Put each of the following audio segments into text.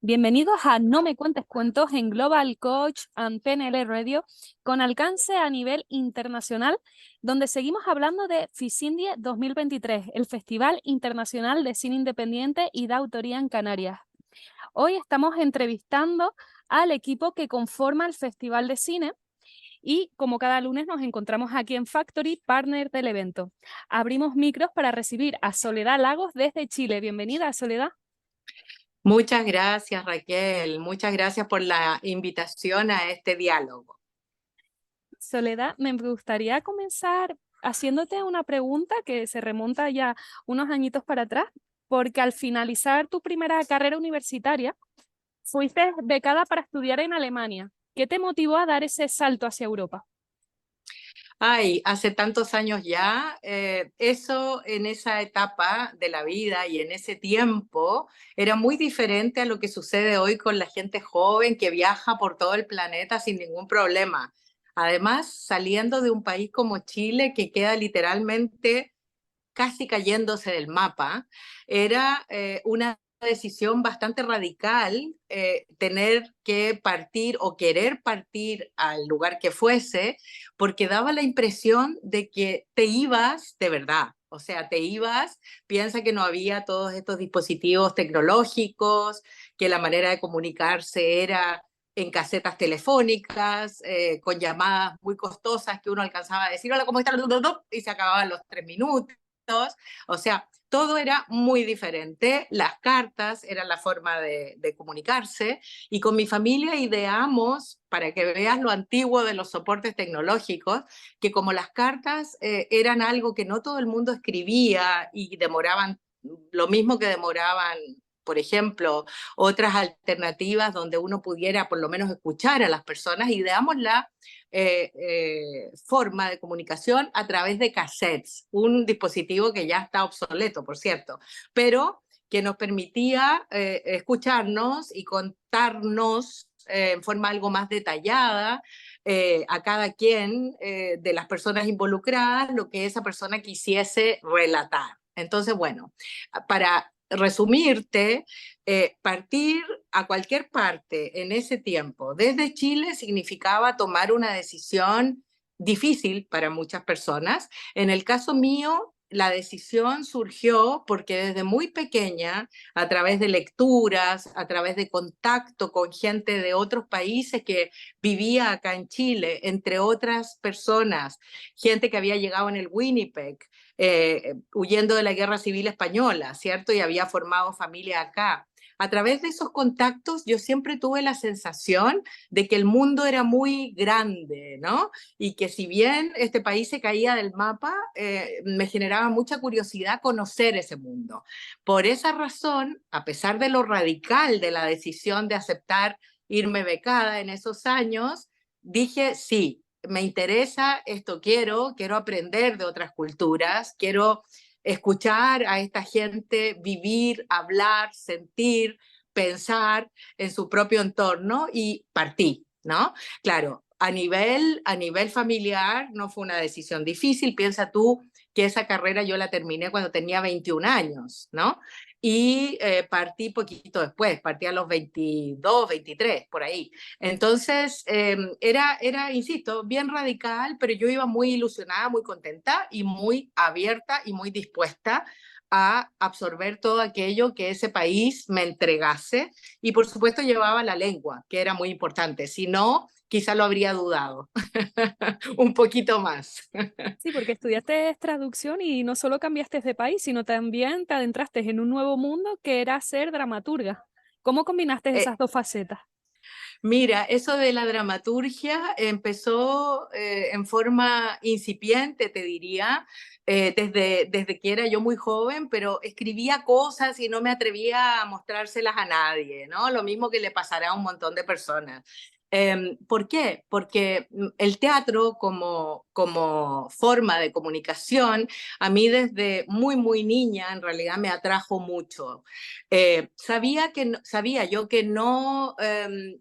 Bienvenidos a No me cuentes cuentos en Global Coach and PNL Radio, con alcance a nivel internacional, donde seguimos hablando de FICINDIE 2023, el Festival Internacional de Cine Independiente y de Autoría en Canarias. Hoy estamos entrevistando al equipo que conforma el Festival de Cine y, como cada lunes, nos encontramos aquí en Factory, partner del evento. Abrimos micros para recibir a Soledad Lagos desde Chile. Bienvenida, Soledad. Muchas gracias, Raquel. Muchas gracias por la invitación a este diálogo. Soledad, me gustaría comenzar haciéndote una pregunta que se remonta ya unos añitos para atrás, porque al finalizar tu primera carrera universitaria, fuiste becada para estudiar en Alemania. ¿Qué te motivó a dar ese salto hacia Europa? Ay, hace tantos años ya, eso en esa etapa de la vida y en ese tiempo era muy diferente a lo que sucede hoy con la gente joven que viaja por todo el planeta sin ningún problema. Además, saliendo de un país como Chile, que queda literalmente casi cayéndose del mapa, era una decisión bastante radical tener que partir o querer partir al lugar que fuese, porque daba la impresión de que te ibas de verdad. O sea, te ibas, piensa que no había todos estos dispositivos tecnológicos, que la manera de comunicarse era en casetas telefónicas, con llamadas muy costosas que uno alcanzaba a decir, hola, ¿cómo estás? Y se acababan los 3 minutos. O sea, todo era muy diferente. Las cartas eran la forma de comunicarse y con mi familia ideamos, para que veas lo antiguo de los soportes tecnológicos, que como las cartas eran algo que no todo el mundo escribía y demoraban lo mismo que demoraban, por ejemplo, otras alternativas donde uno pudiera por lo menos escuchar a las personas, ideamos la forma de comunicación a través de cassettes, un dispositivo que ya está obsoleto, por cierto, pero que nos permitía escucharnos y contarnos en forma algo más detallada a cada quien de las personas involucradas lo que esa persona quisiese relatar. Entonces, bueno, para resumirte, partir a cualquier parte en ese tiempo desde Chile significaba tomar una decisión difícil para muchas personas. En el caso mío, la decisión surgió porque desde muy pequeña, a través de lecturas, a través de contacto con gente de otros países que vivía acá en Chile, entre otras personas, gente que había llegado en el Winnipeg, huyendo de la Guerra Civil Española, ¿cierto? Y había formado familia acá. A través de esos contactos yo siempre tuve la sensación de que el mundo era muy grande, ¿no? Y que si bien este país se caía del mapa, me generaba mucha curiosidad conocer ese mundo. Por esa razón, a pesar de lo radical de la decisión de aceptar irme becada en esos años, dije sí, me interesa esto, quiero aprender de otras culturas, quiero escuchar a esta gente vivir, hablar, sentir, pensar en su propio entorno y partí, ¿no? Claro, a nivel familiar no fue una decisión difícil. Piensa tú que esa carrera yo la terminé cuando tenía 21 años, ¿no? Y partí poquito después, partí a los 22, 23, por ahí. Entonces, insisto, bien radical, pero yo iba muy ilusionada, muy contenta y muy abierta y muy dispuesta a absorber todo aquello que ese país me entregase. Y por supuesto llevaba la lengua, que era muy importante. Si no, quizá lo habría dudado un poquito más. Sí, porque estudiaste traducción y no solo cambiaste de país, sino también te adentraste en un nuevo mundo que era ser dramaturga. ¿Cómo combinaste Eh, esas dos facetas? Mira, eso de la dramaturgia empezó en forma incipiente, te diría, desde que era yo muy joven, pero escribía cosas y no me atrevía a mostrárselas a nadie, ¿no? Lo mismo que le pasará a un montón de personas. ¿Por qué? Porque el teatro como forma de comunicación, a mí desde muy, muy niña en realidad me atrajo mucho. Sabía yo que no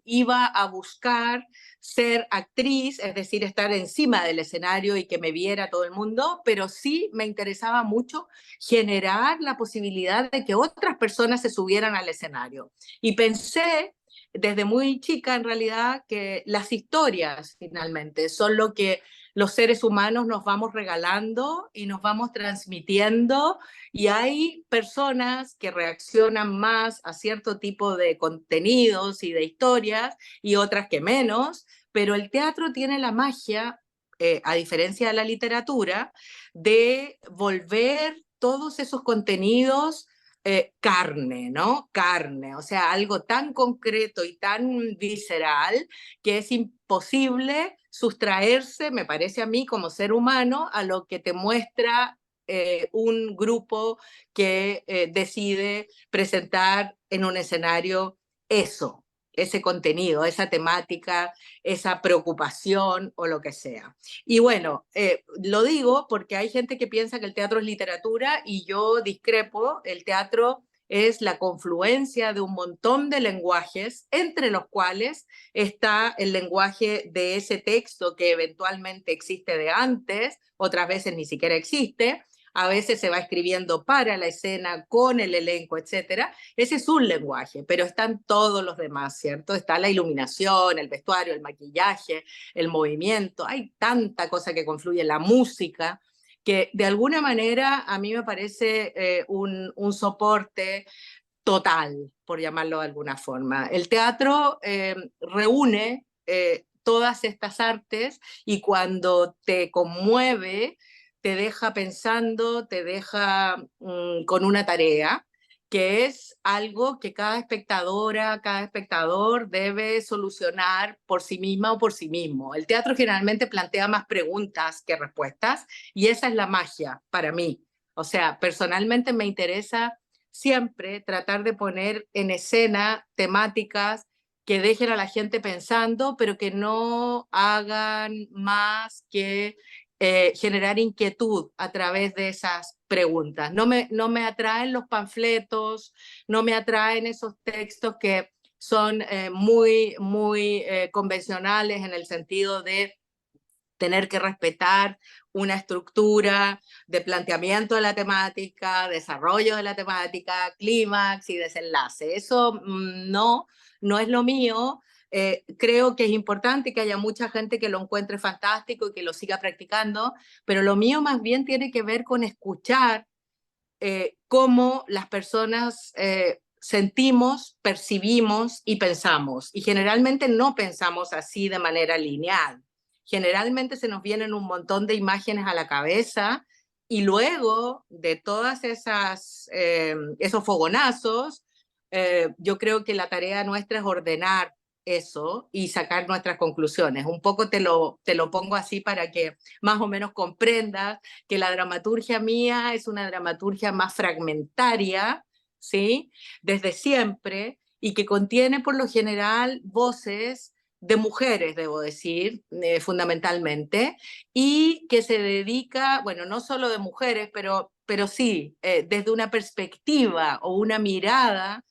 iba a buscar ser actriz, es decir, estar encima del escenario y que me viera todo el mundo, pero sí me interesaba mucho generar la posibilidad de que otras personas se subieran al escenario. Y pensé desde muy chica en realidad que las historias finalmente son lo que los seres humanos nos vamos regalando y nos vamos transmitiendo, y hay personas que reaccionan más a cierto tipo de contenidos y de historias y otras que menos, pero el teatro tiene la magia, a diferencia de la literatura, de volver todos esos contenidos carne, ¿no? Carne, o sea, algo tan concreto y tan visceral que es imposible sustraerse, me parece a mí, como ser humano, a lo que te muestra un grupo que decide presentar en un escenario eso, ese contenido, esa temática, esa preocupación o lo que sea. Y bueno, lo digo porque hay gente que piensa que el teatro es literatura y yo discrepo. El teatro es la confluencia de un montón de lenguajes, entre los cuales está el lenguaje de ese texto que eventualmente existe de antes, otras veces ni siquiera existe, a veces se va escribiendo para la escena, con el elenco, etcétera. Ese es un lenguaje, pero están todos los demás, ¿cierto? Está la iluminación, el vestuario, el maquillaje, el movimiento, hay tanta cosa que confluye, la música, que de alguna manera a mí me parece un soporte total, por llamarlo de alguna forma. El teatro reúne todas estas artes y cuando te conmueve, te deja pensando, te deja con una tarea, que es algo que cada espectadora, cada espectador debe solucionar por sí misma o por sí mismo. El teatro generalmente plantea más preguntas que respuestas y esa es la magia para mí. O sea, personalmente me interesa siempre tratar de poner en escena temáticas que dejen a la gente pensando, pero que no hagan más que generar inquietud a través de esas preguntas. No me atraen los panfletos, no me atraen esos textos que son muy, muy convencionales en el sentido de tener que respetar una estructura de planteamiento de la temática, desarrollo de la temática, clímax y desenlace. Eso no es lo mío. Creo que es importante que haya mucha gente que lo encuentre fantástico y que lo siga practicando, pero lo mío más bien tiene que ver con escuchar cómo las personas sentimos, percibimos y pensamos. Y generalmente no pensamos así de manera lineal. Generalmente se nos vienen un montón de imágenes a la cabeza y luego de todas esos fogonazos, yo creo que la tarea nuestra es ordenar eso y sacar nuestras conclusiones. Un poco te lo pongo así para que más o menos comprendas que la dramaturgia mía es una dramaturgia más fragmentaria, ¿sí? Desde siempre, y que contiene por lo general voces de mujeres, debo decir, fundamentalmente, y que se dedica, bueno, no solo de mujeres, pero sí, desde una perspectiva o una mirada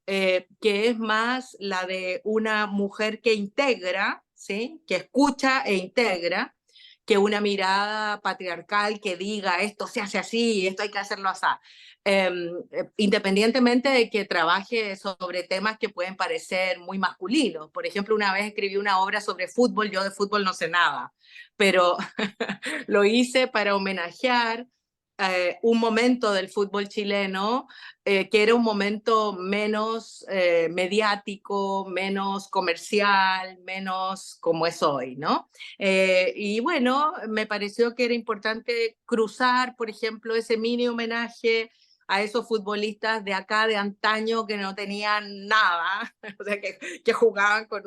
que es más la de una mujer que integra, ¿sí? Que escucha e integra, que una mirada patriarcal que diga esto se hace así, esto hay que hacerlo así. Independientemente de que trabaje sobre temas que pueden parecer muy masculinos. Por ejemplo, una vez escribí una obra sobre fútbol, yo de fútbol no sé nada, pero lo hice para homenajear un momento del fútbol chileno que era un momento menos mediático, menos comercial, menos como es hoy, ¿no? Y bueno, me pareció que era importante cruzar, por ejemplo, ese mini homenaje a esos futbolistas de acá, de antaño, que no tenían nada, o sea, que jugaban con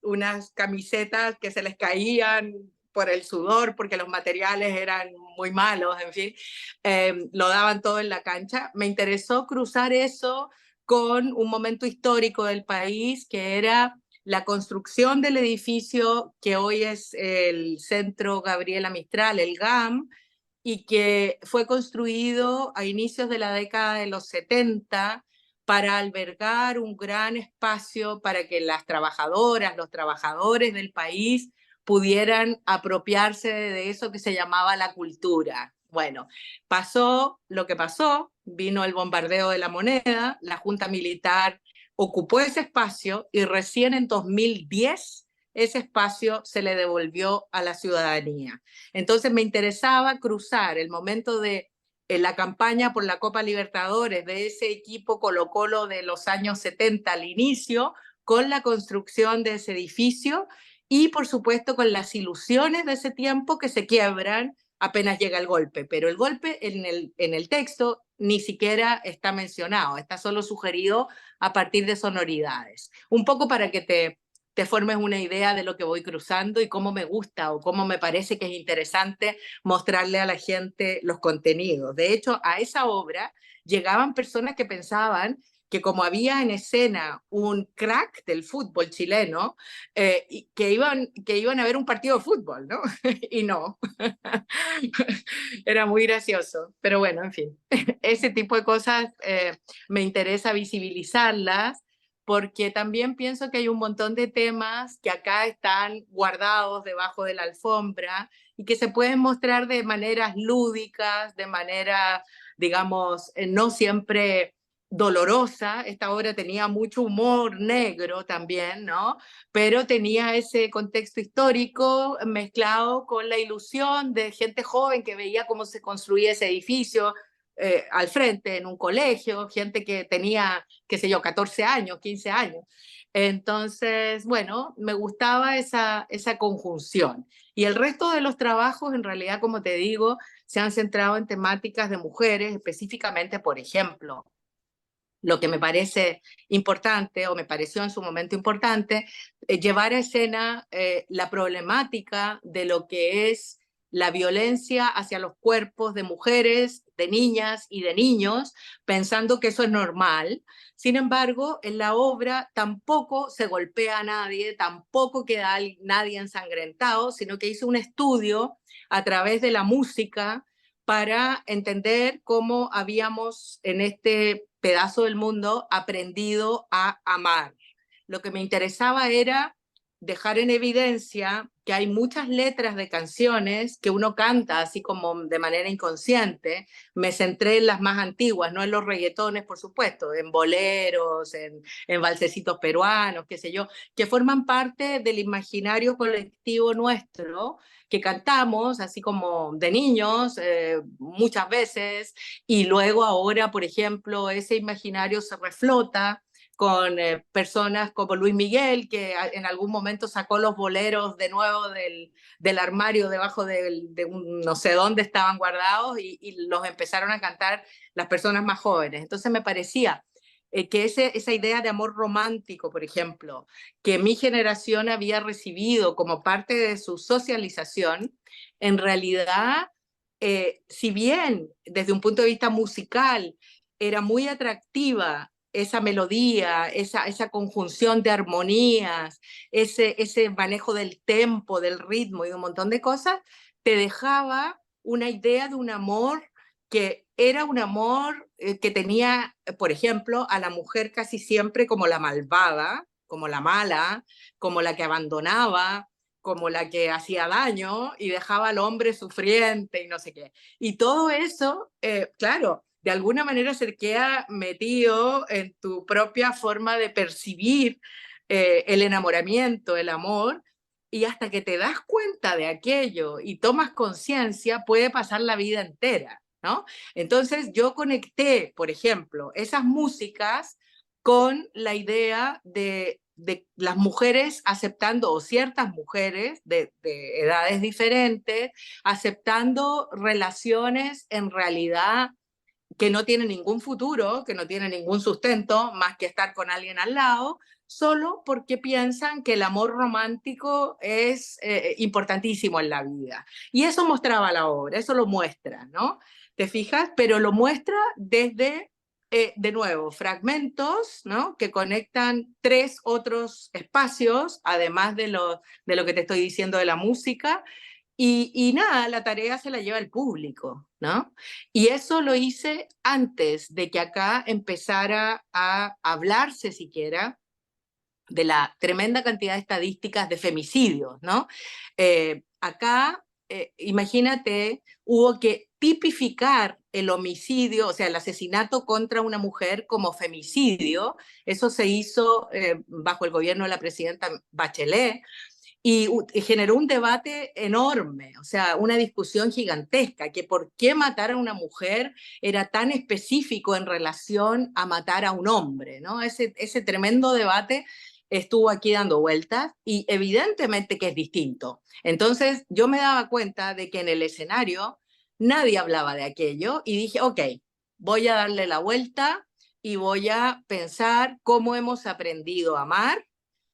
unas camisetas que se les caían por el sudor, porque los materiales eran muy malos, en fin, lo daban todo en la cancha. Me interesó cruzar eso con un momento histórico del país, que era la construcción del edificio que hoy es el Centro Gabriela Mistral, el GAM, y que fue construido a inicios de la década de los 70 para albergar un gran espacio para que las trabajadoras, los trabajadores del país pudieran apropiarse de eso que se llamaba la cultura. Bueno, pasó lo que pasó, vino el bombardeo de la Moneda, la Junta Militar ocupó ese espacio y recién en 2010 ese espacio se le devolvió a la ciudadanía. Entonces me interesaba cruzar el momento de la campaña por la Copa Libertadores de ese equipo Colo-Colo de los años 70 al inicio, con la construcción de ese edificio y por supuesto con las ilusiones de ese tiempo que se quiebran apenas llega el golpe, pero el golpe en el texto ni siquiera está mencionado, está solo sugerido a partir de sonoridades. Un poco para que te formes una idea de lo que voy cruzando y cómo me gusta o cómo me parece que es interesante mostrarle a la gente los contenidos. De hecho, a esa obra llegaban personas que pensaban que como había en escena un crack del fútbol chileno, que iban a ver un partido de fútbol, ¿no? Y no. Era muy gracioso. Pero bueno, en fin, ese tipo de cosas me interesa visibilizarlas porque también pienso que hay un montón de temas que acá están guardados debajo de la alfombra y que se pueden mostrar de maneras lúdicas, de manera, digamos, no siempre dolorosa. Esta obra tenía mucho humor negro también, ¿no? Pero tenía ese contexto histórico mezclado con la ilusión de gente joven que veía cómo se construía ese edificio, al frente en un colegio, gente que tenía, qué sé yo, 14 años, 15 años. Entonces, bueno, me gustaba esa conjunción. Y el resto de los trabajos, en realidad, como te digo, se han centrado en temáticas de mujeres, específicamente, por ejemplo, lo que me parece importante, o me pareció en su momento importante, llevar a escena la problemática de lo que es la violencia hacia los cuerpos de mujeres, de niñas y de niños, pensando que eso es normal. Sin embargo, en la obra tampoco se golpea a nadie, tampoco queda nadie ensangrentado, sino que hizo un estudio a través de la música para entender cómo habíamos en este pedazo del mundo aprendido a amar. Lo que me interesaba era dejar en evidencia que hay muchas letras de canciones que uno canta así como de manera inconsciente. Me centré en las más antiguas, no en los reggaetones, por supuesto, en boleros, en valsecitos peruanos, qué sé yo, que forman parte del imaginario colectivo nuestro, que cantamos así como de niños muchas veces, y luego ahora, por ejemplo, ese imaginario se reflota con personas como Luis Miguel, que en algún momento sacó los boleros de nuevo del armario debajo de un, no sé dónde estaban guardados y los empezaron a cantar las personas más jóvenes. Entonces me parecía que esa idea de amor romántico, por ejemplo, que mi generación había recibido como parte de su socialización, en realidad, si bien desde un punto de vista musical era muy atractiva esa melodía, esa conjunción de armonías, ese manejo del tempo, del ritmo y un montón de cosas, te dejaba una idea de un amor que era un amor que tenía, por ejemplo, a la mujer casi siempre como la malvada, como la mala, como la que abandonaba, como la que hacía daño y dejaba al hombre sufriente y no sé qué. Y todo eso, claro, de alguna manera se queda metido en tu propia forma de percibir el enamoramiento, el amor, y hasta que te das cuenta de aquello y tomas conciencia, puede pasar la vida entera, ¿no? Entonces yo conecté, por ejemplo, esas músicas con la idea de las mujeres aceptando, o ciertas mujeres de edades diferentes, aceptando relaciones en realidad que no tiene ningún futuro, que no tiene ningún sustento más que estar con alguien al lado, solo porque piensan que el amor romántico es importantísimo en la vida. Y eso mostraba la obra, eso lo muestra, ¿no? ¿Te fijas? Pero lo muestra desde de nuevo, fragmentos, ¿no?, que conectan 3 otros espacios, además de lo que te estoy diciendo de la música, y nada, la tarea se la lleva el público, ¿no? Y eso lo hice antes de que acá empezara a hablarse siquiera de la tremenda cantidad de estadísticas de femicidios, ¿no? Acá, imagínate, hubo que tipificar el homicidio, o sea, el asesinato contra una mujer como femicidio. Eso se hizo bajo el gobierno de la presidenta Bachelet, y generó un debate enorme, o sea, una discusión gigantesca, que por qué matar a una mujer era tan específico en relación a matar a un hombre, ¿no? Ese tremendo debate estuvo aquí dando vueltas y evidentemente que es distinto. Entonces yo me daba cuenta de que en el escenario nadie hablaba de aquello y dije, ok, voy a darle la vuelta y voy a pensar cómo hemos aprendido a amar,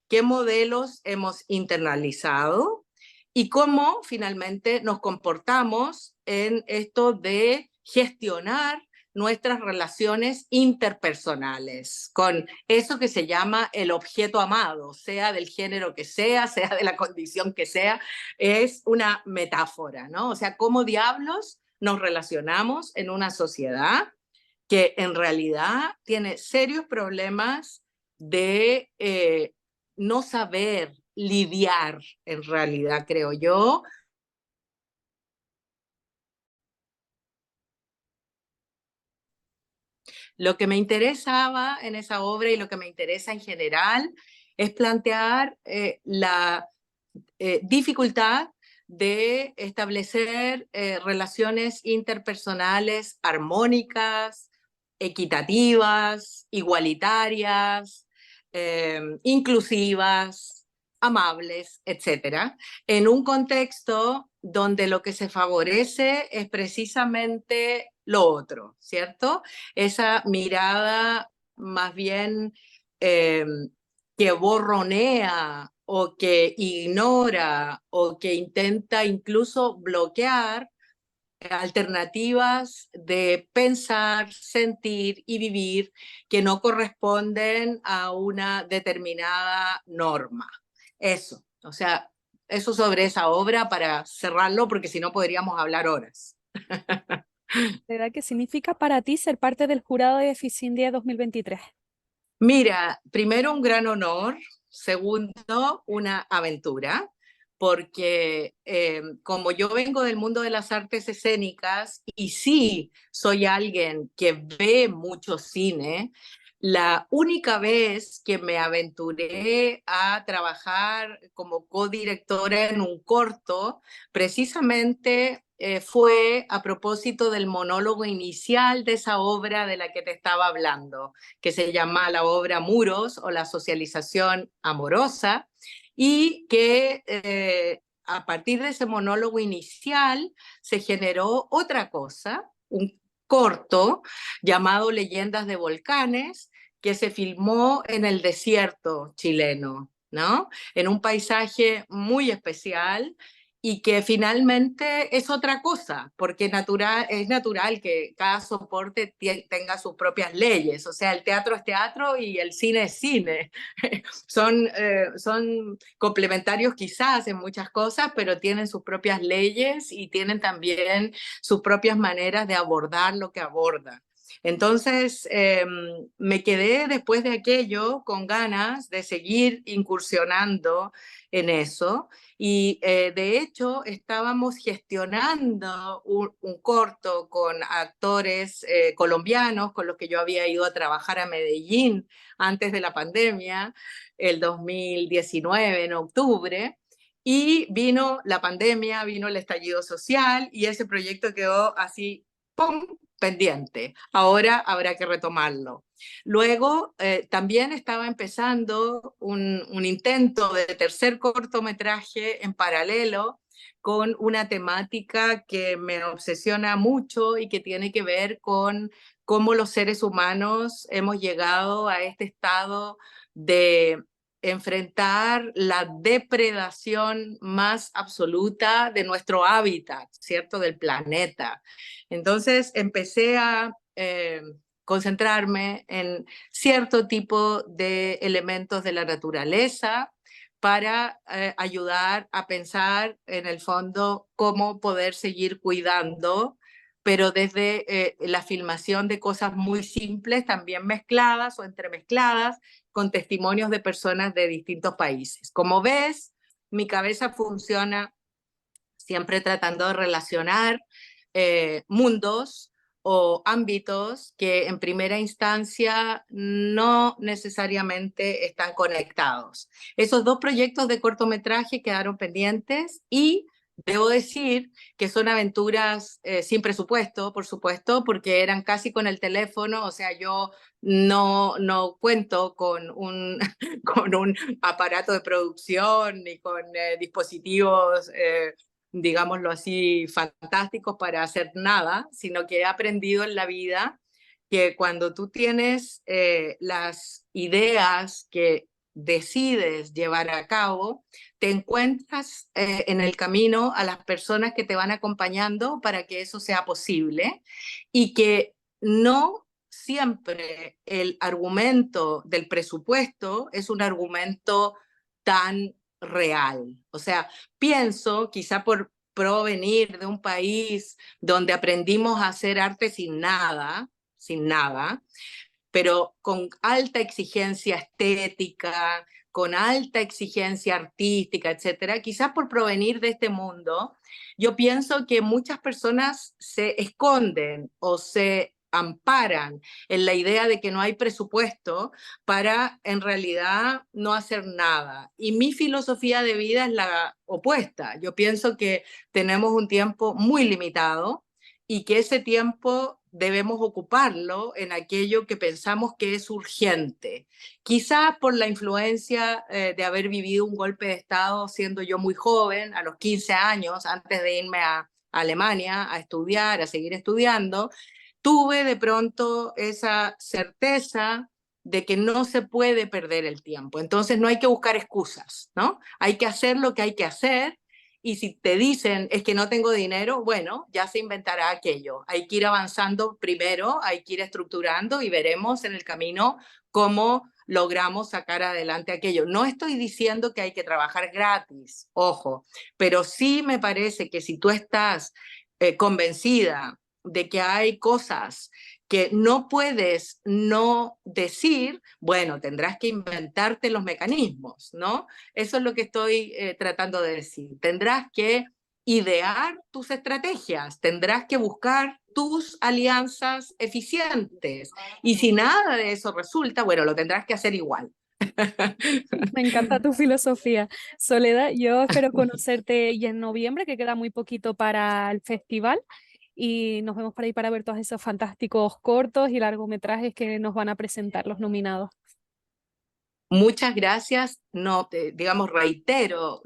qué modelos hemos internalizado y cómo finalmente nos comportamos en esto de gestionar nuestras relaciones interpersonales, con eso que se llama el objeto amado, sea del género que sea de la condición que sea, es una metáfora, ¿no? O sea, cómo diablos nos relacionamos en una sociedad que en realidad tiene serios problemas de no saber lidiar, en realidad, creo yo. Lo que me interesaba en esa obra y lo que me interesa en general es plantear la dificultad de establecer relaciones interpersonales armónicas, equitativas, igualitarias, inclusivas, amables, etcétera, en un contexto donde lo que se favorece es precisamente lo otro, ¿cierto? Esa mirada más bien eh, que borronea o que ignora o que intenta incluso bloquear alternativas de pensar, sentir y vivir que no corresponden a una determinada norma. Eso, o sea, eso sobre esa obra para cerrarlo, porque si no podríamos hablar horas. ¿Verdad qué significa para ti ser parte del jurado de Eficindia 2023? Mira, primero un gran honor, segundo una aventura, porque como yo vengo del mundo de las artes escénicas y sí soy alguien que ve mucho cine, la única vez que me aventuré a trabajar como codirectora en un corto, precisamente fue a propósito del monólogo inicial de esa obra de la que te estaba hablando, que se llama la obra Muros o la socialización amorosa, y que a partir de ese monólogo inicial se generó otra cosa, un corto llamado Leyendas de Volcanes, que se filmó en el desierto chileno, ¿no? En un paisaje muy especial y que finalmente es otra cosa, porque es natural que cada soporte tenga sus propias leyes, o sea, el teatro es teatro y el cine es cine. Son complementarios quizás en muchas cosas, pero tienen sus propias leyes y tienen también sus propias maneras de abordar lo que abordan. Entonces, me quedé después de aquello con ganas de seguir incursionando en eso y de hecho estábamos gestionando un corto con actores colombianos con los que yo había ido a trabajar a Medellín antes de la pandemia, el 2019 en octubre. Y vino la pandemia, vino el estallido social y ese proyecto quedó así, ¡pum!, pendiente. Ahora habrá que retomarlo. Luego también estaba empezando un intento de tercer cortometraje en paralelo con una temática que me obsesiona mucho y que tiene que ver con cómo los seres humanos hemos llegado a este estado de enfrentar la depredación más absoluta de nuestro hábitat, ¿cierto? Del planeta. Entonces empecé a concentrarme en cierto tipo de elementos de la naturaleza para ayudar a pensar en el fondo cómo poder seguir cuidando, pero desde la filmación de cosas muy simples, también mezcladas o entremezcladas con testimonios de personas de distintos países. Como ves, mi cabeza funciona siempre tratando de relacionar mundos o ámbitos que en primera instancia no necesariamente están conectados. Esos dos proyectos de cortometraje quedaron pendientes y debo decir que son aventuras sin presupuesto, por supuesto, porque eran casi con el teléfono, o sea, yo no cuento con un aparato de producción ni con dispositivos digámoslo así, fantásticos para hacer nada, sino que he aprendido en la vida que cuando tú tienes las ideas que decides llevar a cabo, te encuentras en el camino a las personas que te van acompañando para que eso sea posible y que no siempre el argumento del presupuesto es un argumento tan real. O sea, pienso, quizá por provenir de un país donde aprendimos a hacer arte sin nada, pero con alta exigencia estética, con alta exigencia artística, etcétera, quizás por provenir de este mundo, yo pienso que muchas personas se esconden o se amparan en la idea de que no hay presupuesto para en realidad no hacer nada. Y mi filosofía de vida es la opuesta. Yo pienso que tenemos un tiempo muy limitado y que ese tiempo debemos ocuparlo en aquello que pensamos que es urgente. Quizás por la influencia de haber vivido un golpe de Estado siendo yo muy joven, a los 15 años, antes de irme a Alemania a estudiar, a seguir estudiando, tuve de pronto esa certeza de que no se puede perder el tiempo. Entonces no hay que buscar excusas, ¿no? Hay que hacer lo que hay que hacer y si te dicen es que no tengo dinero, bueno, ya se inventará aquello. Hay que ir avanzando primero, hay que ir estructurando y veremos en el camino cómo logramos sacar adelante aquello. No estoy diciendo que hay que trabajar gratis, ojo, pero sí me parece que si tú estás convencida de que hay cosas que no puedes no decir, bueno, tendrás que inventarte los mecanismos, ¿no? Eso es lo que estoy tratando de decir. Tendrás que idear tus estrategias, tendrás que buscar tus alianzas eficientes. Y si nada de eso resulta, bueno, lo tendrás que hacer igual. Me encanta tu filosofía. Soledad, yo espero conocerte ya en noviembre, que queda muy poquito para el festival, y nos vemos por ahí para ver todos esos fantásticos cortos y largometrajes que nos van a presentar los nominados. Muchas gracias, no, digamos, reitero,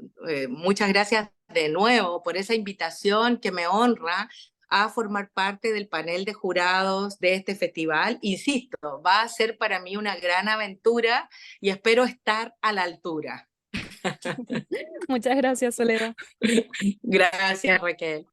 muchas gracias de nuevo por esa invitación que me honra a formar parte del panel de jurados de este festival. Insisto, va a ser para mí una gran aventura y espero estar a la altura. Muchas gracias, Soledad. Gracias, Raquel.